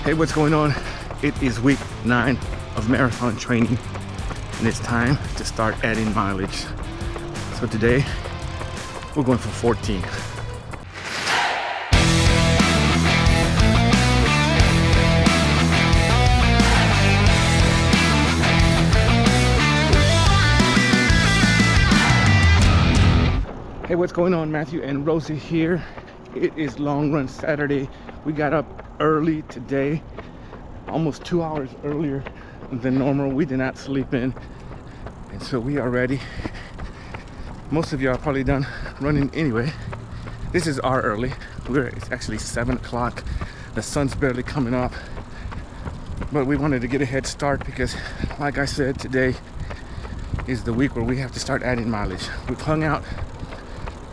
Hey, what's going on? It is week 9 of marathon training, and it's time to start adding mileage. So today, we're going for 14. Hey, what's going on? Matthew and Rosie here. It is Long Run Saturday. We got up early today, almost 2 hours earlier than normal. We did not sleep in, and so we are ready. Most of y'all are probably done running anyway. This is our early. It's actually 7 o'clock. The sun's barely coming up, but we wanted to get a head start because, like I said, today is the week where we have to start adding mileage. We've hung out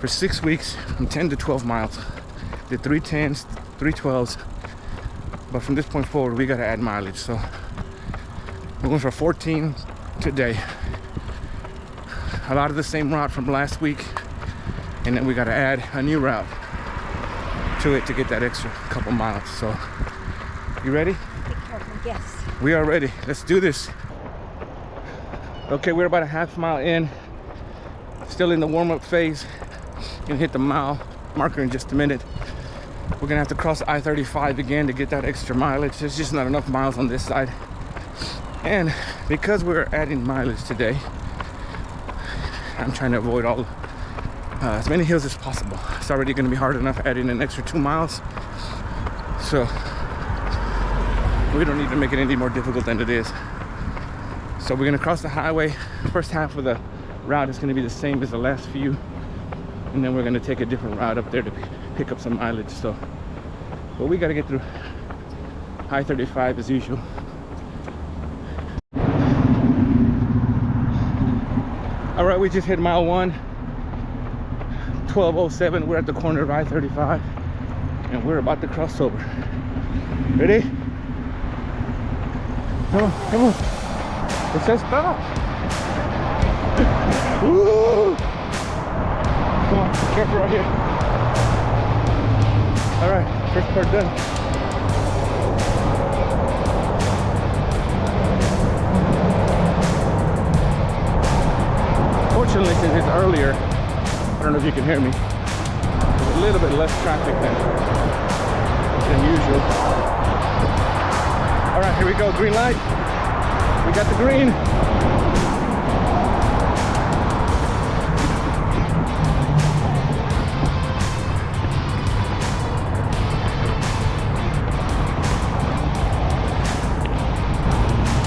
for 6 weeks from 10 to 12 miles. Did 3 10s, 3 12s, but from this point forward we got to add mileage. So we're going for 14 today. A lot of the same route from last week, and then we got to add a new route to it to get that extra couple miles. So you ready? Yes. We are ready. Let's do this. Okay, we're about a half mile in, still in the warm-up phase. Gonna hit the mile marker in just a minute. We're gonna have to cross I-35 again to get that extra mileage. There's just not enough miles on this side, and because we're adding mileage today, I'm trying to avoid all as many hills as possible. It's already gonna be hard enough adding an extra 2 miles, so we don't need to make it any more difficult than it is. So we're gonna cross the highway. First half of the route is gonna be the same as the last few, and then we're gonna take a different route up there to pick up some mileage. So, but we gotta get through I-35 as usual. All right, we just hit mile 1, 12:07. We're at the corner of I-35, and we're about to cross over. Ready? Come on, come on. It says stop. Woo! Come on, careful right here. All right, first part done. Fortunately, since it's earlier, I don't know if you can hear me, there's a little bit less traffic than usual. All right, here we go, green light. We got the green.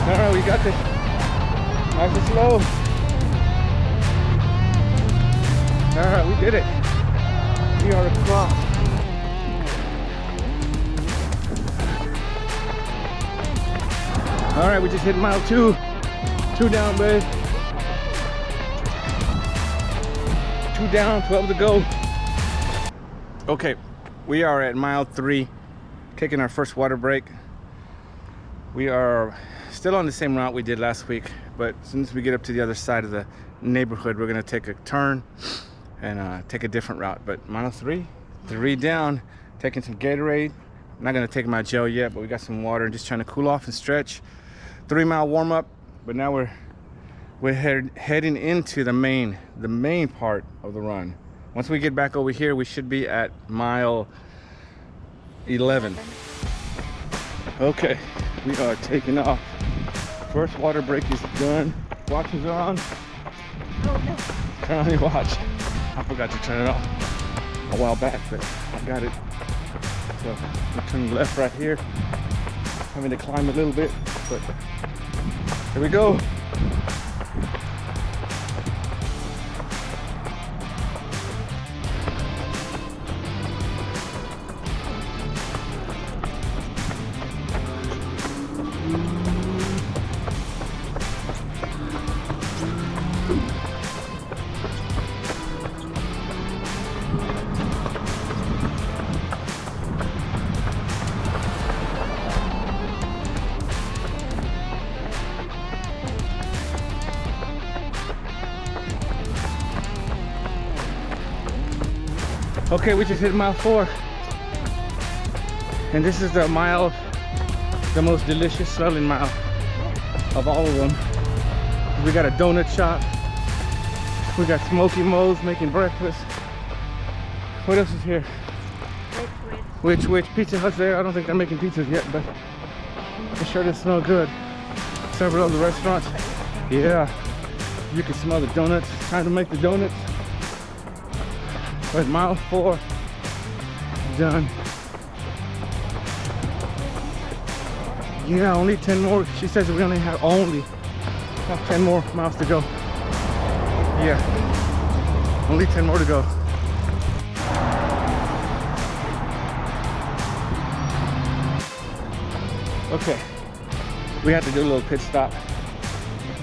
All right, we got this. Nice and slow. All right, we did it. We are across. All right, we just hit mile 2. 2 down, babe. 2 down, 12 to go. Okay, we are at mile 3, taking our first water break. We are still on the same route we did last week, but as soon as we get up to the other side of the neighborhood, we're gonna take a turn and take a different route. But mile 3, 3 down, taking some Gatorade. I'm not gonna take my gel yet, but we got some water and just trying to cool off and stretch. 3 mile warm up, but now we're heading into the main part of the run. Once we get back over here, we should be at mile 11. Okay, we are taking off. First water break is done. Watch is on. Oh no. Turn on your watch. I forgot to turn it off a while back, but I got it. So I'm turning left right here. Having to climb a little bit, but here we go. Okay, we just hit mile 4. And this is the mile the most delicious selling mile of all of them. We got a donut shop. We got Smoky Mo's making breakfast. What else is here? Which Pizza Hut's there. I don't think they're making pizzas yet, but it sure does smell good. Several other restaurants. Yeah, you can smell the donuts. Time to make the donuts. But mile 4 done. Yeah, only 10 more. She says we only have 10 more miles to go. Yeah, only 10 more to go. Okay, we had to do a little pit stop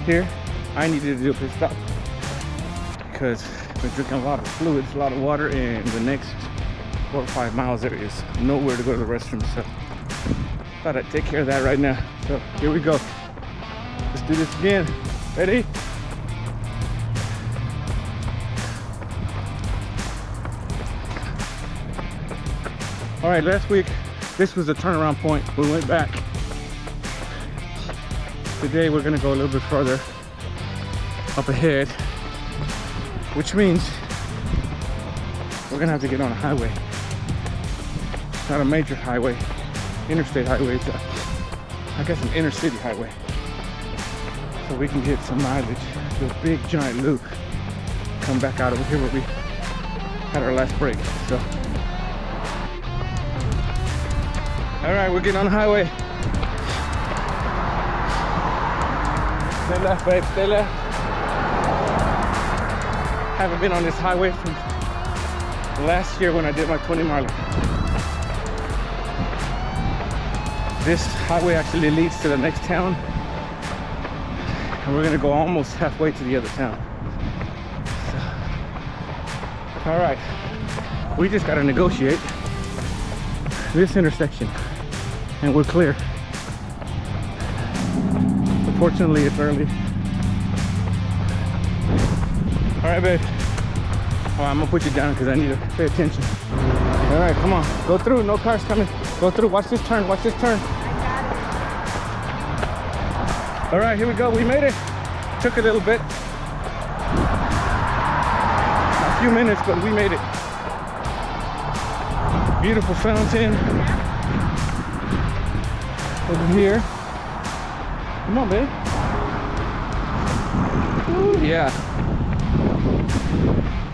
here. I needed to do a pit stop because we're drinking a lot of fluids, a lot of water, and the next 4 or 5 miles there is nowhere to go to the restroom. So thought I'd take care of that right now. So here we go. Let's do this again. Ready? All right, last week, this was a turnaround point. We went back. Today, we're gonna go a little bit further up ahead, which means we're gonna have to get on a highway. Not a major highway, interstate highway. It's I guess an inner city highway. So we can get some mileage, do a big giant loop, come back out over here where we had our last break. So, all right, we're getting on the highway. Stay left, babe, stay left. Haven't been on this highway from last year when I did my 20 miler. This highway actually leads to the next town, and we're gonna go almost halfway to the other town. So, all right, we just gotta negotiate this intersection and we're clear. Unfortunately, it's early. All right, babe. Well, I'm gonna put you down because I need to pay attention. All right, come on, go through. No cars coming. Go through. Watch this turn. Watch this turn. All right, here we go. We made it. Took a little bit, a few minutes, but we made it. Beautiful fountain over here. Come on, babe. Ooh, yeah.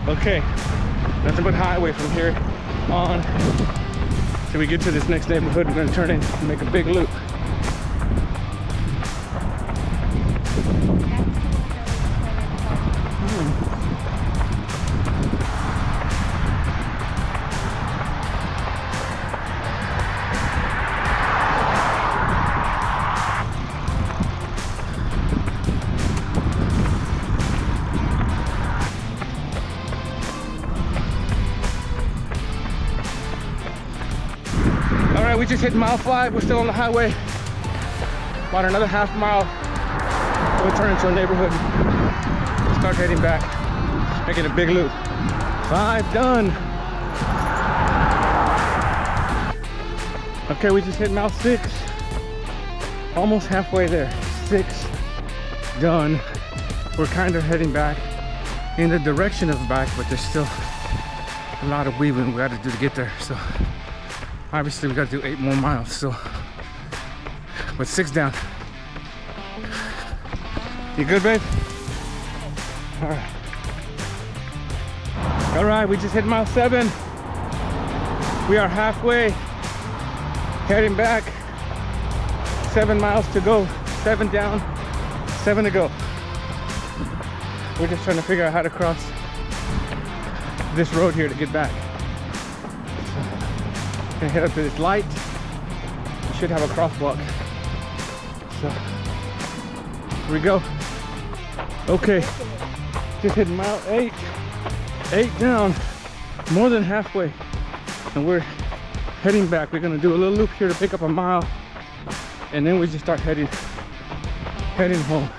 Okay, nothing but highway from here on. Till we get to this next neighborhood, we're gonna turn in and make a big loop. We just hit mile 5. We're still on the highway. About another half mile. We'll turn into a neighborhood. Start heading back. Making a big loop. 5 done. Okay, we just hit mile 6. Almost halfway there. 6 done. We're kind of heading back in the direction of back, but there's still a lot of weaving we got to do to get there. So obviously we got to do 8 more miles, so but 6 down. You good, babe? All right, we just hit mile 7. We are halfway, heading back. 7 miles to go. 7 down, 7 to go. We're just trying to figure out how to cross this road here to get back. Gonna head up to this light. We should have a crosswalk. So here we go. Okay, just hit mile 8. 8 down, more than halfway, and we're heading back. We're gonna do a little loop here to pick up a mile, and then we just start heading home.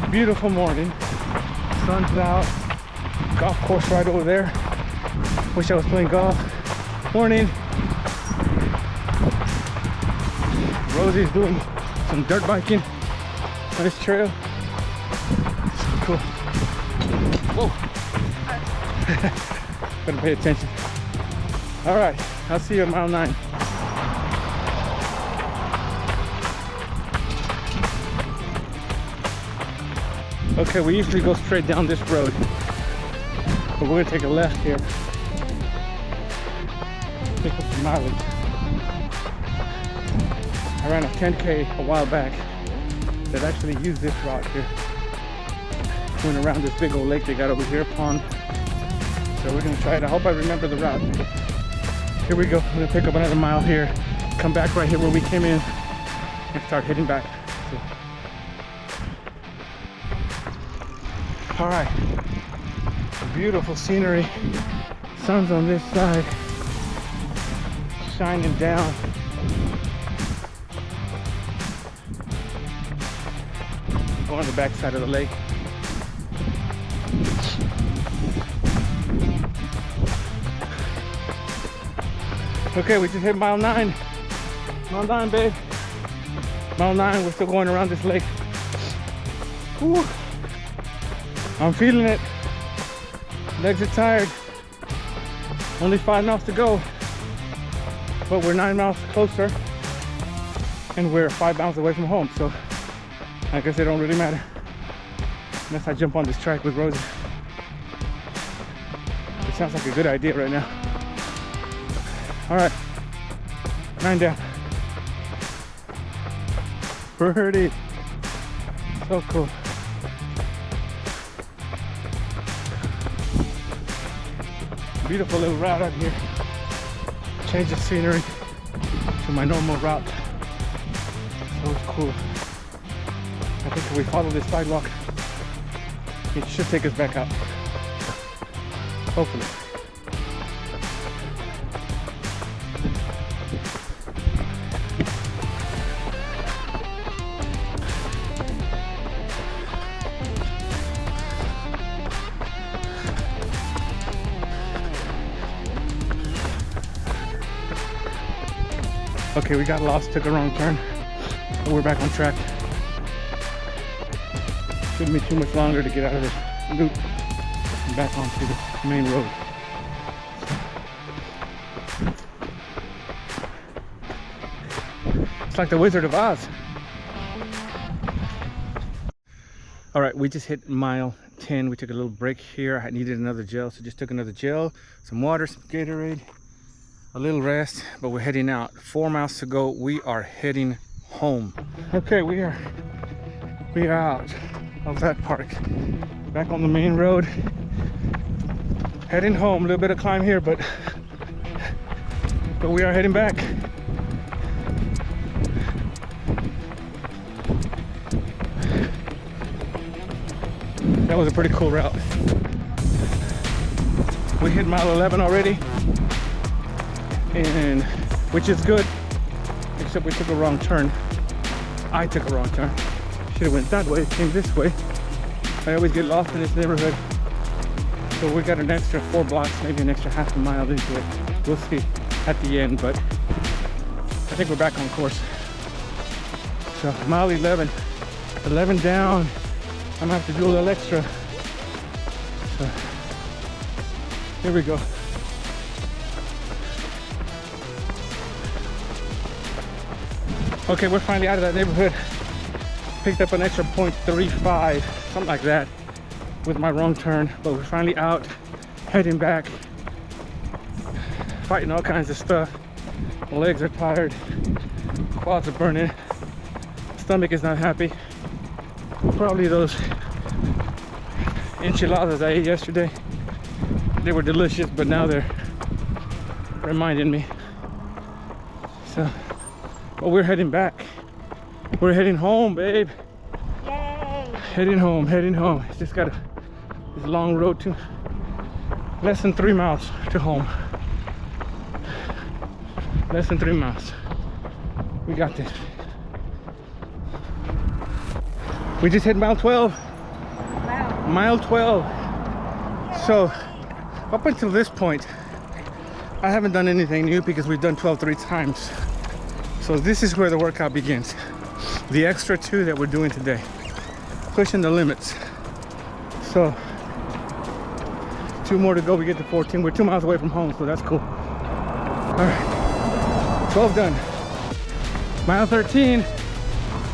Beautiful morning. Sun's out. Golf course right over there. Wish I was playing golf. Morning. Rosie's doing some dirt biking on this trail. Cool. Whoa. Gotta pay attention. All right, I'll see you at mile 9. Okay, we usually go straight down this road, but we're gonna take a left here. Pick up some mileage. I ran a 10K a while back that actually used this route here. Went around this big old lake they got over here, pond. So we're gonna try it. I hope I remember the route. Here we go. I'm gonna pick up another mile here, come back right here where we came in, and start heading back. So. All right, beautiful scenery. Sun's on this side, shining down. Go on the back side of the lake. Okay, we just hit mile 9. Mile 9, babe. Mile 9, we're still going around this lake. Whew. I'm feeling it. Legs are tired. Only 5 miles to go. But we're 9 miles closer. And we're 5 miles away from home, so I guess it don't really matter. Unless I jump on this track with Rosie. It sounds like a good idea right now. All right, 9 down. Birdie. So cool. Beautiful little route out here. Change the scenery to my normal route. So it's cool. I think if we follow this sidewalk, it should take us back out. Hopefully. Okay, we got lost, took a wrong turn, but we're back on track. Shouldn't be too much longer to get out of this loop and back onto the main road. It's like the Wizard of Oz. All right, we just hit mile 10. We took a little break here. I needed another gel, so just took another gel, some water, some Gatorade, a little rest, but we're heading out. 4 miles to go. We are heading home. Okay, we are out of that park. Back on the main road. Heading home. A little bit of climb here, but we are heading back. That was a pretty cool route. We hit mile 11 already, and which is good, except we took a wrong turn. I took a wrong turn. Should have went that way, came this way. I always get lost in this neighborhood. So we got an extra 4 blocks, maybe an extra half a mile into it. We'll see at the end, but I think we're back on course. So mile 11 down. I'm gonna have to do a little extra. So here we go. Okay, we're finally out of that neighborhood. Picked up an extra 0.35, something like that, with my wrong turn, but we're finally out, heading back, fighting all kinds of stuff. My legs are tired, quads are burning, stomach is not happy. Probably those enchiladas I ate yesterday. They were delicious, but now they're reminding me. So, but we're heading back. We're heading home, babe. Yay! Heading home, heading home. It's just got this long road to less than 3 miles to home. Less than 3 miles. We got this. We just hit mile 12. Wow. Mile 12. So up until this point, I haven't done anything new because we've done 12 3 times. So this is where the workout begins. The extra 2 that we're doing today. Pushing the limits. So 2 more to go, we get to 14. We're 2 miles away from home, so that's cool. All right, 12 done. Mile 13.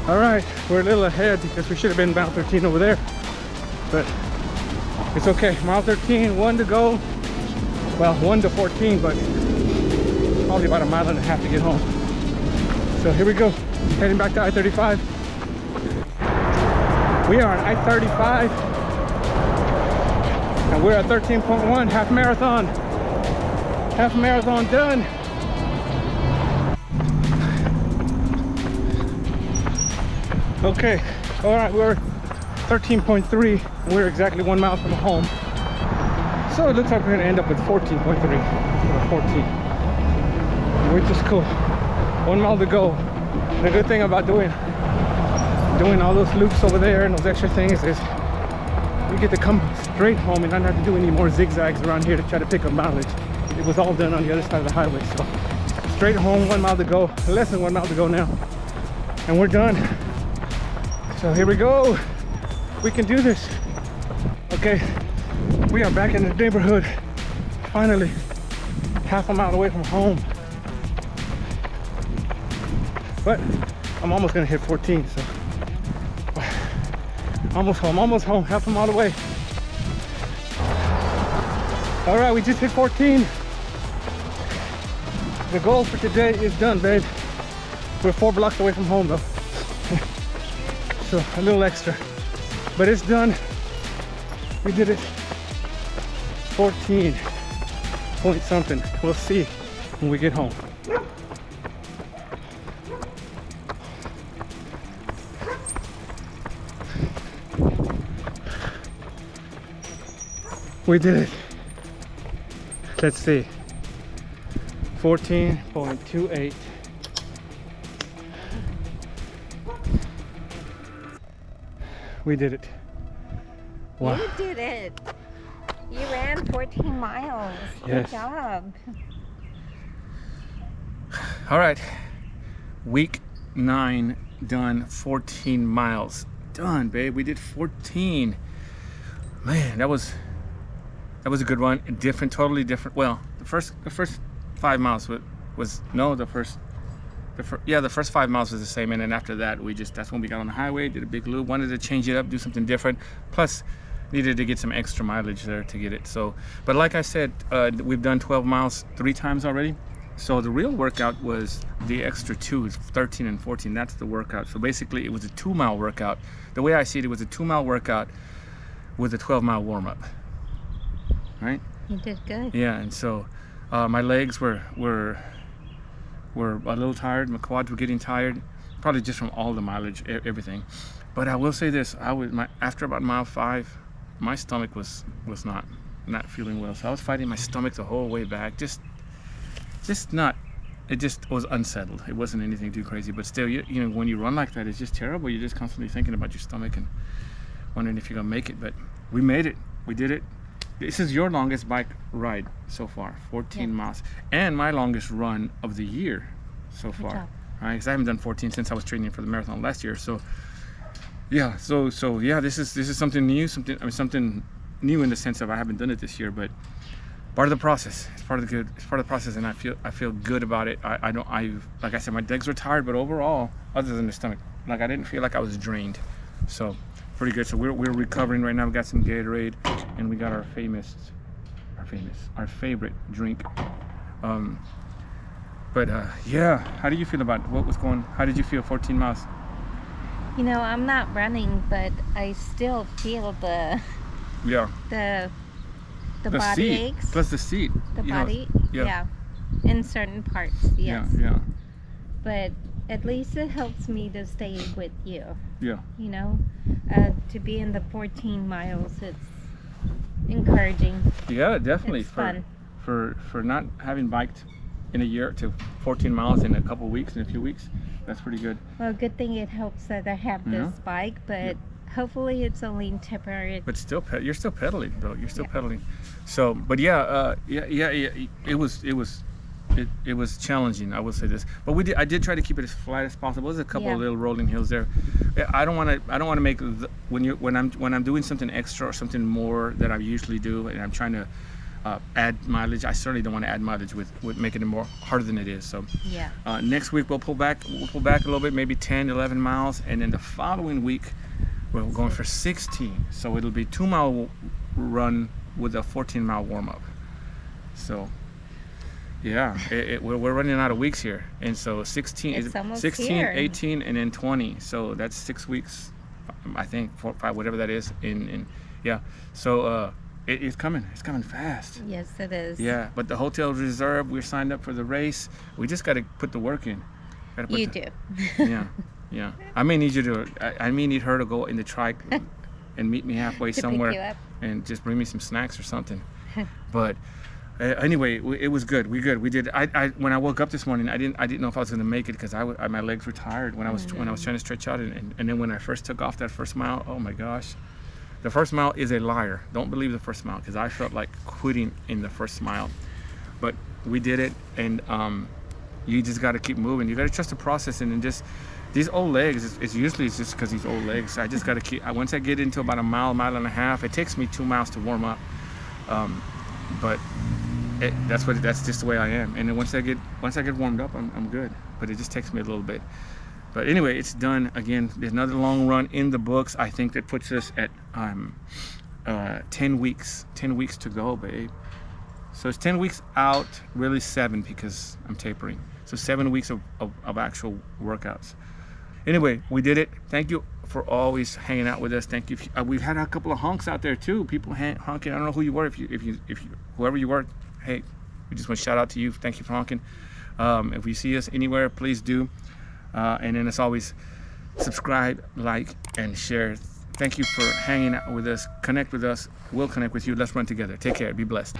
All right, we're a little ahead because we should have been mile 13 over there, but it's okay. Mile 13, 1 to go. Well, 1 to 14, but probably about a mile and a half to get home. So here we go, heading back to I-35. We are on I-35, and we're at 13.1, half marathon. Half marathon done. Okay, all right, we're 13.3. We're exactly 1 mile from home. So it looks like we're gonna end up with 14.3 or 14, which is cool. 1 mile to go. The good thing about doing all those loops over there and those extra things is we get to come straight home and not have to do any more zigzags around here to try to pick up mileage. It was all done on the other side of the highway. So straight home, 1 mile to go, less than 1 mile to go now. And we're done. So here we go. We can do this. Okay, we are back in the neighborhood. Finally, half a mile away from home. But I'm almost gonna hit 14, so almost home, half a mile away. All right, we just hit 14. The goal for today is done, babe. We're 4 blocks away from home though. So a little extra, but it's done. We did it. 14 point something. We'll see when we get home. We did it. Let's see. 14.28. We did it. Wow. You did it. You ran 14 miles. Yes. Good job. All right. Week 9 done. 14 miles done, babe. We did 14. Man, that was a good one. Different, totally different. Well, the first 5 miles was no, the first 5 miles was the same, and then after that that's when we got on the highway, did a big loop, wanted to change it up, do something different, plus needed to get some extra mileage there to get it. So, but like I said, we've done 12 miles 3 times already. So the real workout was the extra 2, 13 and 14. That's the workout. So basically it was a 2 mile workout. The way I see it was a 2 mile workout with a 12 mile warm-up, right? You did good. Yeah, and so my legs were a little tired. My quads were getting tired, probably just from all the mileage, everything. But I will say this: after about mile 5, my stomach was not feeling well. So I was fighting my stomach the whole way back. Just not. It just was unsettled. It wasn't anything too crazy, but still, you know, when you run like that, it's just terrible. You're just constantly thinking about your stomach and wondering if you're gonna make it. But we made it. We did it. This is your longest bike ride so far, 14 miles, and my longest run of the year so far. Right? Because I haven't done 14 since I was training for the marathon last year. So yeah, so yeah, this is something new. Something new in the sense of I haven't done it this year, but part of the process. It's part of the process, and I feel good about it. I like I said, my legs were tired, but overall, other than the stomach, like I didn't feel like I was drained. So pretty good. So we're recovering right now. We got some Gatorade, and we got our favorite drink. But yeah, how do you feel about what was going? How did you feel 14 miles? You know, I'm not running, but I still feel the body seat, aches. plus the seat. The body, in certain parts, yes. Yeah. But at least it helps me to stay with you. Yeah. You know, to be in the 14 miles, it's encouraging. Yeah, definitely. It's fun. For not having biked in a year to 14 miles in a few weeks, that's pretty good. Well, good thing it helps that I have this bike, but hopefully it's only temporary. But still, you're still pedaling though. You're still pedaling. So, but it was it was challenging, I will say this, but I did try to keep it as flat as possible. There's a couple of little rolling hills there. I don't want to make when I'm doing something extra or something more that I usually do, and I'm trying to add mileage. I certainly don't want to add mileage with making it more harder than it is. So Yeah. Next week we'll pull back a little bit, maybe 10, 11 miles, and then the following week we're going for 16. So it'll be 2-mile run with a 14-mile warm up. So yeah, we're running out of weeks here, and so 16 It's almost 16, here. 18, and then 20. So that's 6 weeks, I think, 4, 5, whatever that is. In yeah. So it's coming. It's coming fast. Yes, it is. Yeah, but the hotel's reserved. We're signed up for the race. We just got to put the work in. You do. Yeah. I may need you to. I may need her to go in the trike and meet me halfway To pick somewhere, you up. and just bring me some snacks or something. But anyway, it was good. We did. I when I woke up this morning, I didn't know if I was going to make it because my legs were tired when I was trying to stretch out, and then when I first took off that first mile, oh my gosh. The first mile is a liar. Don't believe the first mile, because I felt like quitting in the first mile. But we did it, and you just got to keep moving. You got to trust the process, and then just these old legs. It's usually just because these old legs. I just got to keep. Once I get into about a mile and a half, it takes me 2 miles to warm up. But that's just the way I am. And then once I get warmed up, I'm good. But it just takes me a little bit. But anyway, it's done. Again, there's another long run in the books. I think that puts us at 10 weeks. 10 weeks to go, babe. So it's 10 weeks out, really 7 because I'm tapering. So 7 weeks of actual workouts. Anyway, we did it. Thank you for always hanging out with us. Thank you. We've had a couple of honks out there too. People honking. I don't know who you were. If you whoever you were, hey, we just want to shout out to you. Thank you for honking. If you see us anywhere, please do. And then as always, subscribe, like, and share. Thank you for hanging out with us. Connect with us. We'll connect with you. Let's run together. Take care. Be blessed.